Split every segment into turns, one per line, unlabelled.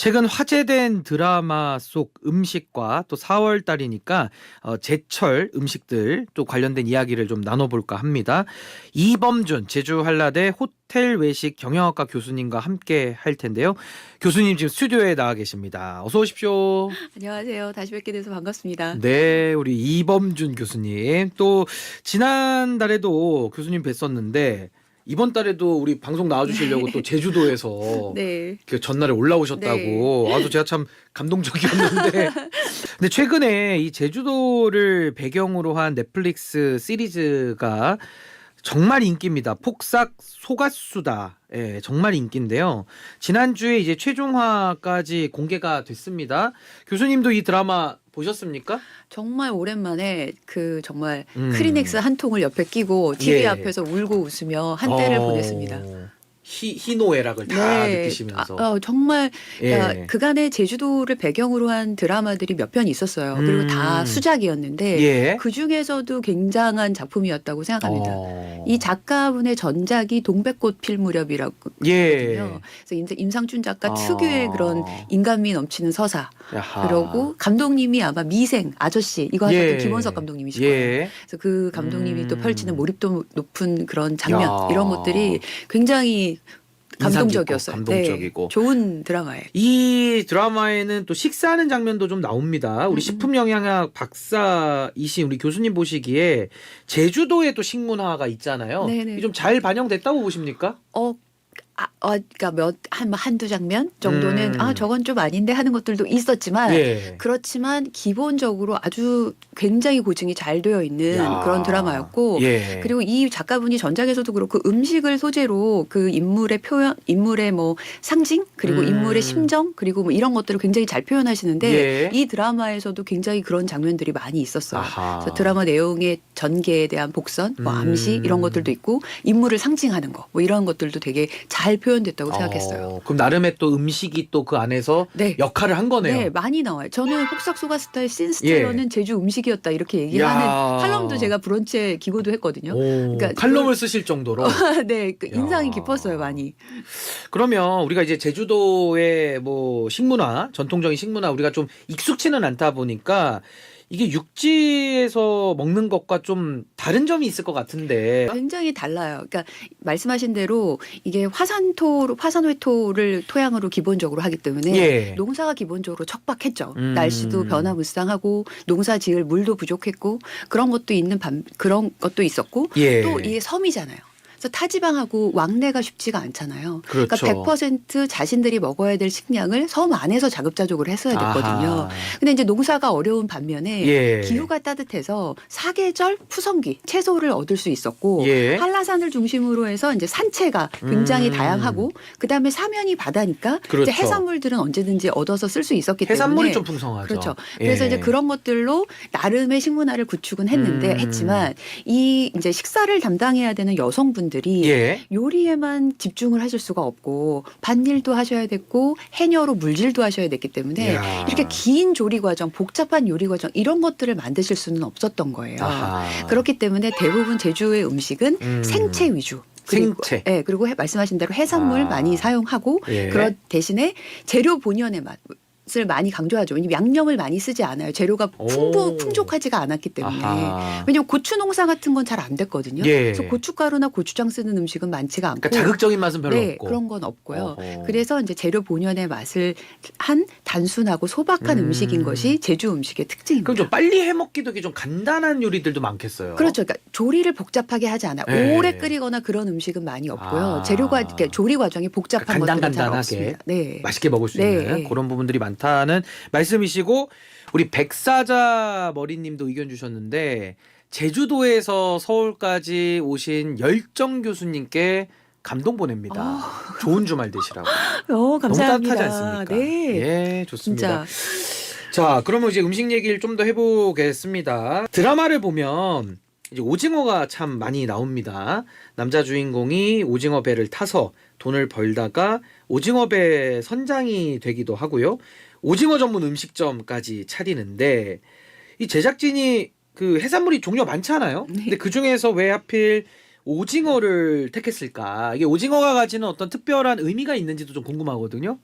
최근 화제된 드라마 속 음식과 또 4월 달이니까 제철 음식들 또 관련된 이야기를 좀 나눠볼까 합니다. 이범준 제주 한라대 호텔 외식 경영학과 교수님과 함께 할 텐데요. 교수님 지금 스튜디오에 나와 계십니다. 어서 오십시오.
안녕하세요. 다시 뵙게 돼서 반갑습니다.
네, 우리 이범준 교수님. 또 지난달에도 교수님 뵀었는데 이번 달에도 우리 방송 나와주시려고 또 제주도에서
네.
그 전날에 올라오셨다고. 아주 제가 참 감동적이었는데. 근데 최근에 이 제주도를 배경으로 한 넷플릭스 시리즈가 정말 인기입니다. 폭삭 소가수다. 예, 정말 인기인데요. 지난주에 이제 최종화까지 공개가 됐습니다. 교수님도 이 드라마 보셨습니까?
정말 오랜만에 정말
음.
크리넥스 한 통을 옆에 끼고 TV
예.
앞에서 울고 웃으며 한때를 보냈습니다.
희노애락을 다 느끼시면서.
정말
예.
그간의 제주도를 배경으로 한 드라마들이 몇 편 있었어요. 그리고 다 수작이었는데
예.
그 중에서도 굉장한 작품이었다고 생각합니다. 이 작가분의 전작이 동백꽃 필 무렵이라고
예.
거든요. 그래서 임상춘 작가 특유의 그런 인간미 넘치는 서사.
야하.
그러고 감독님이 아마 미생 아저씨 이거 하셨던
예.
김원석 감독님이실 거예요.
예.
그래서 그 감독님이 또 펼치는 몰입도 높은 그런 장면
야.
이런 것들이 굉장히 감동적이었어요.
감동적이고.
네, 좋은 드라마예요.
이 드라마에는 또 식사하는 장면도 좀 나옵니다. 우리 식품영양학 박사이신 우리 교수님 보시기에 제주도에 또 식문화가 있잖아요.
네네.
좀 잘 반영됐다고 보십니까?
그러니까 한두 장면 정도는 저건 좀 아닌데 하는 것들도 있었지만
예.
그렇지만 기본적으로 아주 굉장히 고증이 잘 되어 있는
야.
그런 드라마였고
예.
그리고 이 작가분이 전작에서도 그렇고 음식을 소재로 그 인물의 표현, 인물의 뭐 상징 그리고 인물의 심정 그리고 뭐 이런 것들을 굉장히 잘 표현하시는데
예.
이 드라마에서도 굉장히 그런 장면들이 많이 있었어요.
아하.
그래서 드라마 내용의 전개에 대한 복선, 뭐 암시 이런 것들도 있고 인물을 상징하는 거 뭐 이런 것들도 되게 잘 표현됐다고 생각했어요.
그럼 나름의 또 음식이 또 그 안에서
네.
역할을 한 거네요.
네, 많이 나와요. 저는 폭삭소가스타의 신스텔러는 제주 음식이었다 이렇게
야.
얘기하는 칼럼도 제가 브런치에 기고도 했거든요. 그러니까
칼럼을 쓰실 정도로.
네, 그 인상이
야.
깊었어요, 많이.
그러면 우리가 이제 제주도의 뭐 식문화, 전통적인 식문화 우리가 좀 익숙치는 않다 보니까 이게 육지에서 먹는 것과 좀 다른 점이 있을 것 같은데.
굉장히 달라요. 그러니까 말씀하신 대로 이게 화산회토를 토양으로 기본적으로 하기 때문에
예.
농사가 기본적으로 척박했죠. 날씨도 변화무쌍하고 농사 지을 물도 부족했고 그런 것도 있었고
예.
또 이게 섬이잖아요. 그래서 타지방하고 왕래가 쉽지가 않잖아요.
그렇죠.
그러니까 100% 자신들이 먹어야 될 식량을 섬 안에서 자급자족을 했어야 됐거든요.
아하.
근데 이제 농사가 어려운 반면에
예.
기후가 따뜻해서 사계절 푸성기 채소를 얻을 수 있었고
예.
한라산을 중심으로 해서 이제 산채가 굉장히 다양하고 그다음에 사면이 바다니까
그렇죠.
이제 해산물들은 언제든지 얻어서 쓸 수 있었기
해산물이
때문에
좀 풍성하죠.
그렇죠.
예.
그래서 이제 그런 것들로 나름의 식문화를 구축은 했지만 이 이제 식사를 담당해야 되는 여성분들이
예.
요리에만 집중을 하실 수가 없고 밭일도 하셔야 됐고 해녀로 물질도 하셔야 됐기 때문에
이야.
이렇게 긴 조리 과정, 복잡한 요리 과정 이런 것들을 만드실 수는 없었던 거예요.
아하.
그렇기 때문에 대부분 제주의 음식은 생채 위주.
생채.
네, 그리고 말씀하신 대로 해산물 많이 사용하고
예.
그런 대신에 재료 본연의 맛을 많이 강조하죠. 왜냐면 양념을 많이 쓰지 않아요. 재료가 풍족하지가 않았기 때문에.
아하.
왜냐면 고추 농사 같은 건 잘 안 됐거든요.
예.
그래서 고춧가루나 고추장 쓰는 음식은 많지가 않고.
그러니까 자극적인 맛은 별로
네,
없고.
그런 건 없고요.
어허.
그래서 이제 재료 본연의 맛을 한 단순하고 소박한 음식인 것이 제주 음식의 특징입니다.
그럼 좀 빨리 해먹기도 좀 간단한 요리들도 많겠어요.
그렇죠. 그러니까 조리를 복잡하게 하지 않아요.
네.
오래 끓이거나 그런 음식은 많이 없고요.
아.
재료가 이렇게 조리 과정이 복잡한 것들은 잘
간단하게
없습니다. 네.
맛있게 먹을 수
네.
있는 그런 부분들이 많다는 말씀이시고 우리 백사자 머리님도 의견 주셨는데 제주도에서 서울까지 오신 열정 교수님께 감동 보냅니다. 좋은 주말 되시라고.
감사합니다.
너무 따뜻하지 않습니까?
네.
예, 좋습니다.
진짜.
자, 그러면 이제 음식 얘기를 좀 더 해보겠습니다. 드라마를 보면 이제 오징어가 참 많이 나옵니다. 남자 주인공이 오징어 배를 타서 돈을 벌다가 오징어 배 선장이 되기도 하고요. 오징어 전문 음식점까지 차리는데 이 제작진이 그 해산물이 종류가 많잖아요. 근데 그 중에서 왜 하필 오징어를 택했을까? 이게 오징어가 가지는 어떤 특별한 의미가 있는지도 좀 궁금하거든요.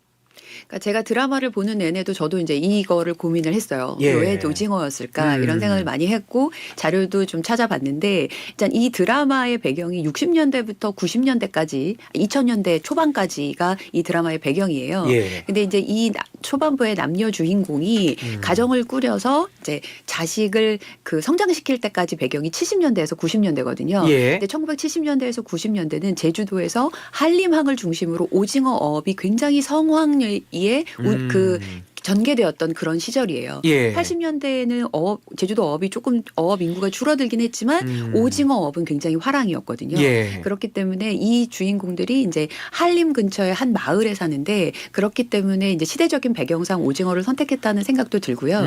그러니까 제가 드라마를 보는 내내도 저도 이제 이거를 고민을 했어요.
예.
왜 오징어였을까 이런 생각을 많이 했고 자료도 좀 찾아봤는데 일단 이 드라마의 배경이 60년대부터 90년대까지 2000년대 초반까지가 이 드라마의 배경이에요.
예.
근데 이제 이 초반부의 남녀 주인공이 가정을 꾸려서 이제 자식을 그 성장시킬 때까지 배경이 70년대에서 90년대거든요.
예.
근데 1970년대에서 90년대는 제주도에서 한림항을 중심으로 오징어업이 굉장히 성황리에 그 전개되었던 그런 시절이에요.
예.
80년대에는 제주도 어업이 조금 어업 인구가 줄어들긴 했지만 오징어업은 굉장히 화랑이었거든요.
예.
그렇기 때문에 이 주인공들이 이제 한림 근처의 한 마을에 사는데 그렇기 때문에 이제 시대적인 배경상 오징어를 선택했다는 생각도 들고요.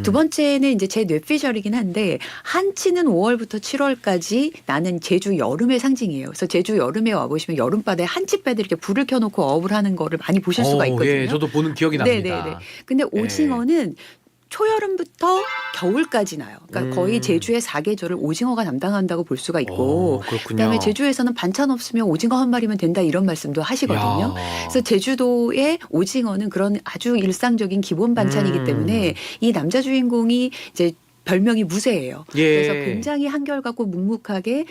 두 번째는 이제 제 뇌피셜이긴 한데 한치는 5월부터 7월까지 나는 제주 여름의 상징이에요. 그래서 제주 여름에 와 보시면 여름바다에 한치배들 이렇게 불을 켜놓고 어업을 하는 거를 많이 보실 수가 있거든요.
예, 저도 보는 기억이 납니다.
네네네. 근데 오징어는 초여름부터 겨울까지 나요. 그러니까 거의 제주의 4계절을 오징어가 담당한다고 볼 수가 있고
그렇군요.
그다음에 제주에서는 반찬 없으면 오징어 한 마리면 된다 이런 말씀도 하시거든요.
야.
그래서 제주도의 오징어는 그런 아주 일상적인 기본 반찬이기 때문에 이 남자 주인공이 이제 별명이 무쇠예요.
예.
그래서 굉장히 한결같고 묵묵하게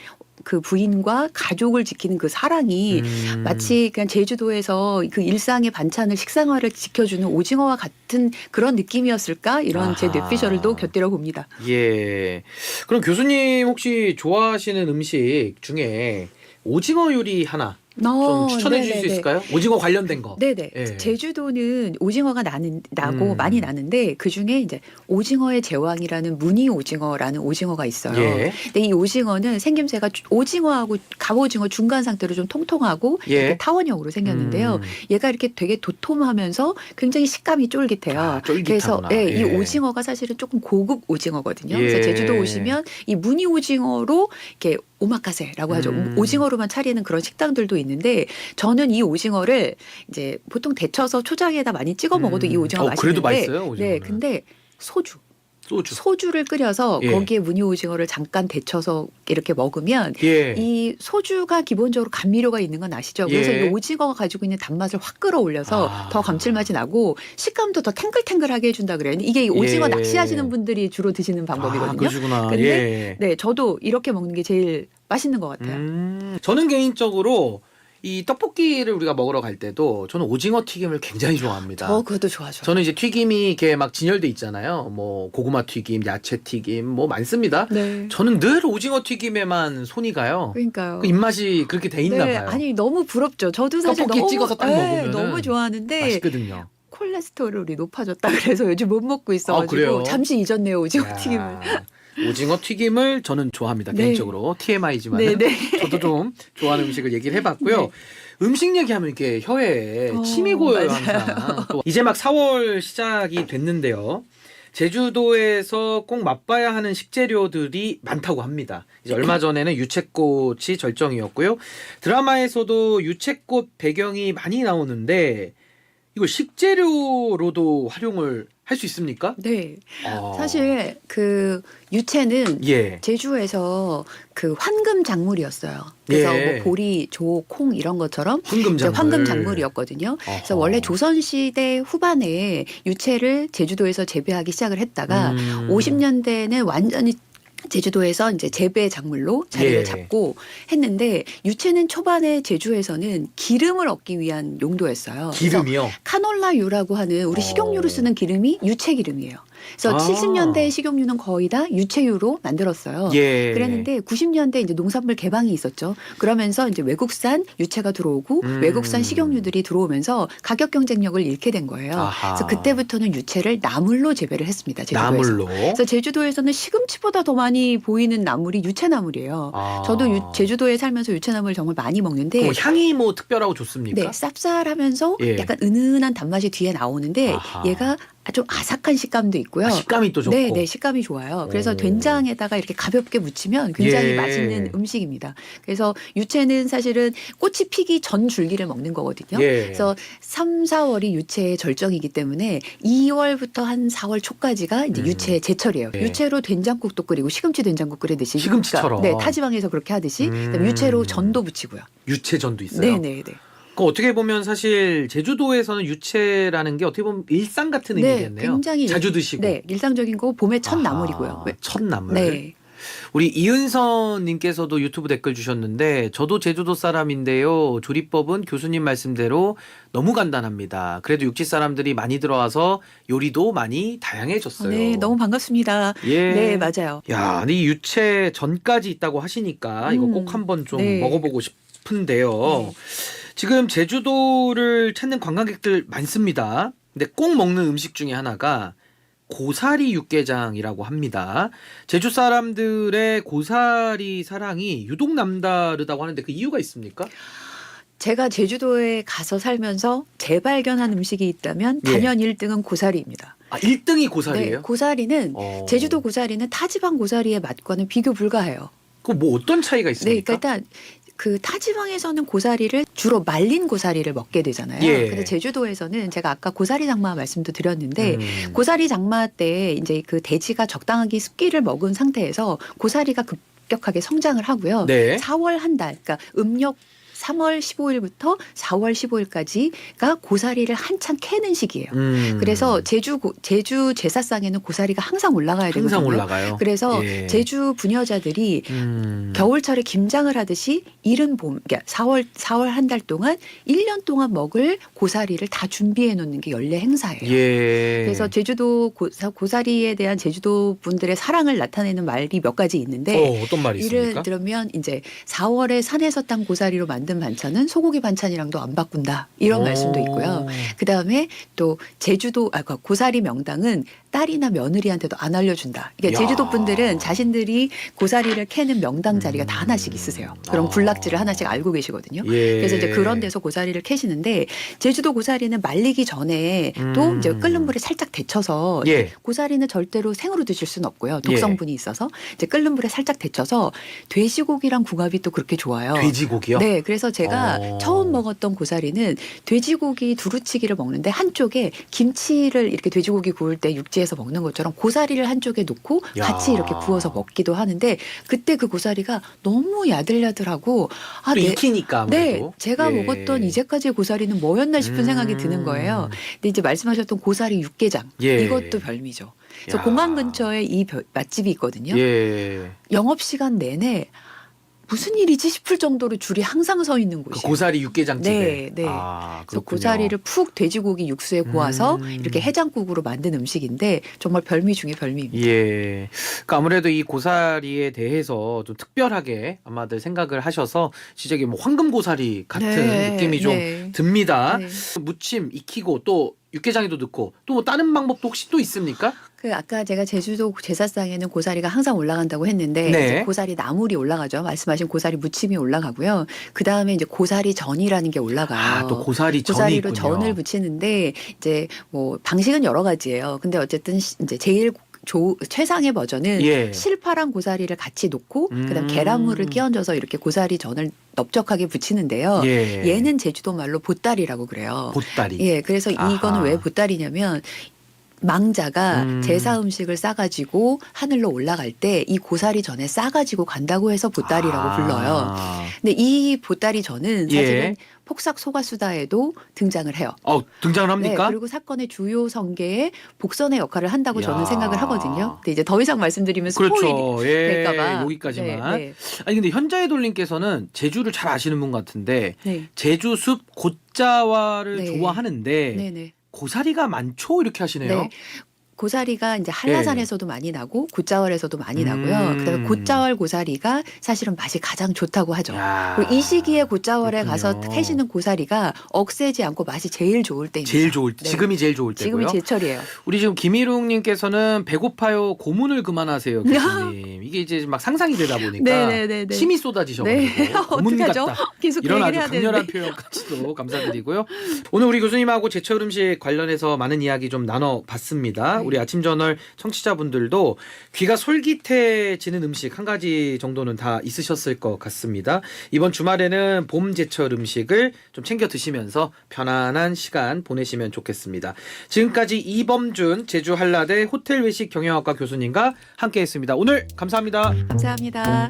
그 부인과 가족을 지키는 그 사랑이 마치 그냥 제주도에서 그 일상의 반찬을 식생활을 지켜주는 오징어와 같은 그런 느낌이었을까 이런 제
아하.
뇌피셜도 곁들여 봅니다.
예. 그럼 교수님 혹시 좋아하시는 음식 중에 오징어 요리 하나 좀 추천해 주실 수
네네네.
있을까요? 오징어 관련된 거.
네네.
예.
제주도는 오징어가 나고 많이 나는데 그 중에 이제 오징어의 제왕이라는 무늬 오징어라는 오징어가 있어요.
예.
근데 이 오징어는 생김새가 오징어하고 갑오징어 중간 상태로 좀 통통하고
예.
이렇게 타원형으로 생겼는데요. 얘가 이렇게 되게 도톰하면서 굉장히 식감이 쫄깃해요.
아, 쫄깃하구나.
그래서 예, 이
예.
오징어가 사실은 조금 고급 오징어거든요.
예.
그래서 제주도 오시면 이 무늬 오징어로 이렇게 오마카세라고 하죠. 오징어로만 차리는 그런 식당들도 있는데 저는 이 오징어를 이제 보통 데쳐서 초장에다 많이 찍어 먹어도 이 오징어 맛있는데
그래도 맛있어요, 오징어는.
네, 근데
소주.
소주를 끓여서
예.
거기에 무늬 오징어를 잠깐 데쳐서 이렇게 먹으면
예.
이 소주가 기본적으로 감미료가 있는 건 아시죠? 그래서
예.
이 오징어가 가지고 있는 단맛을 확 끌어올려서
아.
더 감칠맛이 나고 식감도 더 탱글탱글하게 해준다 그래요. 이게 이 오징어
예.
낚시하시는 분들이 주로 드시는 방법이거든요.
아, 그러시구나.
근데
예.
네, 저도 이렇게 먹는 게 제일 맛있는 것 같아요.
저는 개인적으로 이 떡볶이를 우리가 먹으러 갈 때도 저는 오징어 튀김을 굉장히 좋아합니다.
저 그것도 좋아하죠.
저는 이제 튀김이 이렇게 막 진열돼 있잖아요. 뭐 고구마 튀김, 야채 튀김 뭐 많습니다.
네.
저는 늘 오징어 튀김에만 손이 가요.
그러니까요.
그 입맛이 그렇게 돼 있나
네,
봐요.
아니 너무 부럽죠. 저도 사실
떡볶이
너무
찍어서 딱
네,
먹으면은
너무 좋아하는데
맛있거든요.
콜레스테롤이 높아졌다 그래서 요즘 못 먹고
아,
있어가지고
그래요?
잠시 잊었네요 오징어
야,
튀김을.
오징어 튀김을 저는 좋아합니다.
네.
개인적으로 TMI지만
네, 네.
저도 좀 좋아하는 음식을 얘기를 해봤고요.
네.
음식 얘기하면 이렇게 혀에 침이 고여요.
맞아요.
항상. 또 이제 막 4월 시작이 됐는데요. 제주도에서 꼭 맛봐야 하는 식재료들이 많다고 합니다. 이제 얼마 전에는 유채꽃이 절정이었고요. 드라마에서도 유채꽃 배경이 많이 나오는데 이걸 식재료로도 활용을 할 수 있습니까?
네.
아.
사실 그 유채는
예.
제주에서 그 황금 작물이었어요. 그래서
예.
뭐 보리, 조, 콩 이런 것처럼
황금
이제
작물.
황금 작물이었거든요. 그래서 원래 조선 시대 후반에 유채를 제주도에서 재배하기 시작을 했다가 50년대에는 완전히 제주도에서 이제 재배 작물로 자리를
예.
잡고 했는데 유채는 초반에 제주에서는 기름을 얻기 위한 용도였어요. 그래서
기름이요?
카놀라유라고 하는 우리 식용유로 쓰는 기름이 유채 기름이에요. 그래서
아.
70년대 식용유는 거의 다 유채유로 만들었어요.
예.
그랬는데 90년대 이제 농산물 개방이 있었죠. 그러면서 이제 외국산 유채가 들어오고 외국산 식용유들이 들어오면서 가격 경쟁력을 잃게 된 거예요.
아하.
그래서 그때부터는 유채를 나물로 재배를 했습니다. 제주도에서.
나물로.
그래서 제주도에서는 시금치보다 더 많이 보이는 나물이 유채나물이에요.
아.
저도 제주도에 살면서 유채나물 정말 많이 먹는데
뭐 향이 뭐 특별하고 좋습니까?
네, 쌉쌀하면서
예.
약간 은은한 단맛이 뒤에 나오는데
아하.
얘가 좀 아삭한 식감도 있고요.
아, 식감이 또 좋고.
네, 네, 식감이 좋아요. 그래서
오.
된장에다가 이렇게 가볍게 무치면 굉장히
예.
맛있는 음식입니다. 그래서 유채는 사실은 꽃이 피기 전 줄기를 먹는 거거든요.
예.
그래서 3, 4월이 유채의 절정이기 때문에 2월부터 한 4월 초까지가 이제 유채의 제철이에요.
예.
유채로 된장국도 끓이고 시금치 된장국 끓이듯이
시금치처럼.
네, 타지방에서 그렇게 하듯이 그다음에 유채로 전도 부치고요.
유채전도 있어요.
네, 네, 네.
그 어떻게 보면 사실 제주도에서는 유채라는 게 어떻게 보면 일상 같은
네,
의미겠네요.
굉장히
자주 드시고.
네, 일상적인 거 봄의 첫 나물이고요.
첫 나물.
네.
우리 이은선 님께서도 유튜브 댓글 주셨는데 저도 제주도 사람인데요. 조리법은 교수님 말씀대로 너무 간단합니다. 그래도 육지 사람들이 많이 들어와서 요리도 많이 다양해졌어요.
네, 너무 반갑습니다.
예.
네, 맞아요.
야, 근데 이 유채 전까지 있다고 하시니까 이거 꼭 한번 좀
네.
먹어보고 싶은데요.
네.
지금 제주도를 찾는 관광객들 많습니다. 근데 꼭 먹는 음식 중에 하나가 고사리 육개장이라고 합니다. 제주 사람들의 고사리 사랑이 유독 남다르다고 하는데 그 이유가 있습니까?
제가 제주도에 가서 살면서 재발견한 음식이 있다면
예.
단연 1등은 고사리입니다.
아, 1등이 고사리예요?
네, 고사리는 제주도 고사리는 타지방 고사리의 맛과는 비교 불가해요.
그 뭐 어떤 차이가
네,
있습니까?
그러니까 일단 그 타지방에서는 고사리를 주로 말린 고사리를 먹게 되잖아요.
예.
근데 제주도에서는 제가 아까 고사리 장마 말씀도 드렸는데
고사리
고사리 장마 때 이제 그 돼지가 적당하게 습기를 먹은 상태에서 고사리가 급격하게 성장을 하고요.
네.
4월 한 달, 그러니까 음력 3월 15일부터 4월 15일까지가 고사리를 한창 캐는 시기예요. 그래서 제주 제사상에는 고사리가 항상 올라가야 되거든요.
항상 올라가요.
그래서
예.
제주 부녀자들이 겨울철에 김장을 하듯이 이른 봄, 그러니까 4월 한 달 동안 1년 동안 먹을 고사리를 다 준비해 놓는 게 연례 행사예요.
예.
그래서 제주도 고사리에 대한 제주도 분들의 사랑을 나타내는 말이 몇 가지 있는데
어떤 말이
예를
있습니까?
들면 이제 4월에 산에서 딴 고사리로 만든 반찬은 소고기 반찬이랑도 안 바꾼다 이런 말씀도 있고요. 그 다음에 또 제주도 고사리 명당은 딸이나 며느리한테도 안 알려준다. 그러니까
야.
제주도 분들은 자신들이 고사리를 캐는 명당 자리가 다 하나씩 있으세요. 그런 군락지를 하나씩 알고 계시거든요.
예.
그래서 이제 그런 데서 고사리를 캐시는데 제주도 고사리는 말리기 전에 또 이제 끓는 물에 살짝 데쳐서
예.
고사리는 절대로 생으로 드실 수는 없고요. 독성분이 있어서 이제 끓는 물에 살짝 데쳐서 돼지고기랑 궁합이 또 그렇게 좋아요.
돼지고기요?
네, 그래서 제가 처음 먹었던 고사리는 돼지고기 두루치기를 먹는데 한쪽에 김치를 이렇게 돼지고기 구울 때 육지에서 먹는 것처럼 고사리를 한쪽에 놓고
야.
같이 이렇게 구워서 먹기도 하는데 그때 그 고사리가 너무 야들야들하고
또 익히니까 아무래도.
네, 제가
예.
먹었던 이제까지의 고사리는 뭐였나 싶은 생각이 드는 거예요. 근데 이제 말씀하셨던 고사리 육개장
예.
이것도 별미죠. 그래서
야.
공항 근처에 이 맛집이 있거든요.
예.
영업 시간 내내 무슨 일이지 싶을 정도로 줄이 항상 서 있는
그
곳이에요.
고사리 육개장 집에.
네, 네.
아,
그래서
그렇군요.
고사리를 푹 돼지고기 육수에 구워서 이렇게 해장국으로 만든 음식인데 정말 별미 중에 별미입니다.
예. 그러니까 아무래도 이 고사리에 대해서 좀 특별하게 아마들 생각을 하셔서 진짜 이게 뭐 황금 고사리 같은
네,
느낌이 좀
네.
듭니다.
네.
무침 익히고 또 육개장에도 넣고 또 뭐 다른 방법도 혹시 또 있습니까?
그 아까 제가 제주도 제사상에는 고사리가 항상 올라간다고 했는데
네.
이제 고사리 나물이 올라가죠. 말씀하신 고사리 무침이 올라가고요. 그 다음에 이제 고사리 전이라는 게 올라가요.
아, 또 고사리 전이
고사리로
있군요.
전을 부치는데 이제 뭐 방식은 여러 가지예요. 근데 어쨌든 이제 제일 최상의 버전은
예.
실파랑 고사리를 같이 놓고 그다음 계란물을 끼얹어서 이렇게 고사리 전을 넓적하게 부치는데요.
예.
얘는 제주도 말로 보따리라고 그래요.
보따리.
예, 그래서
아하.
이거는 왜 보따리냐면 망자가 제사 음식을 싸가지고 하늘로 올라갈 때 이 고사리 전에 싸가지고 간다고 해서 보따리라고 불러요. 근데 이 보따리 전은 사실은
예.
폭삭 소가수다에도 등장을 해요.
등장을 합니까?
네, 그리고 사건의 주요 성계에 복선의 역할을 한다고
야.
저는 생각을 하거든요. 근데 이제 더 이상 말씀드리면
그렇죠.
스포일이
예.
될까봐.
여기까지만.
네,
아니 근데 현자의 돌림께서는 제주를 잘 아시는 분 같은데
네,
제주 숲 곶자와를
네.
좋아하는데
네, 네.
고사리가 많죠 이렇게 하시네요.
네. 고사리가 이제 한라산에서도 많이 나고 곶자월에서도 많이 나고요. 그다음에 곶자월 고사리가 사실은 맛이 가장 좋다고 하죠.
야.
그리고 이 시기에 곶자월에
그렇군요.
가서 캐시는 고사리가 억세지 않고 맛이 제일 좋을 때입니다.
제일 좋을 때
네.
지금이 제일 좋을 때고요.
지금이 제철이에요.
우리 지금 김일웅님께서는 배고파요 고문을 그만하세요 교수님. 이게 이제 막 상상이 되다 보니까
네네네네.
힘이 쏟아지셔가지고
네.
고문
어떡하죠?
같다.
계속 그
이런
얘기를
아주
해야
강렬한
되는데.
표현까지도 감사드리고요. 오늘 우리 교수님하고 제철 음식 관련해서 많은 이야기 좀 나눠봤습니다.
네.
우리 아침저널 청취자분들도 귀가 솔깃해지는 음식 한 가지 정도는 다 있으셨을 것 같습니다. 이번 주말에는 봄 제철 음식을 좀 챙겨 드시면서 편안한 시간 보내시면 좋겠습니다. 지금까지 이범준 제주 한라대 호텔 외식 경영학과 교수님과 함께했습니다. 오늘 감사합니다.
감사합니다.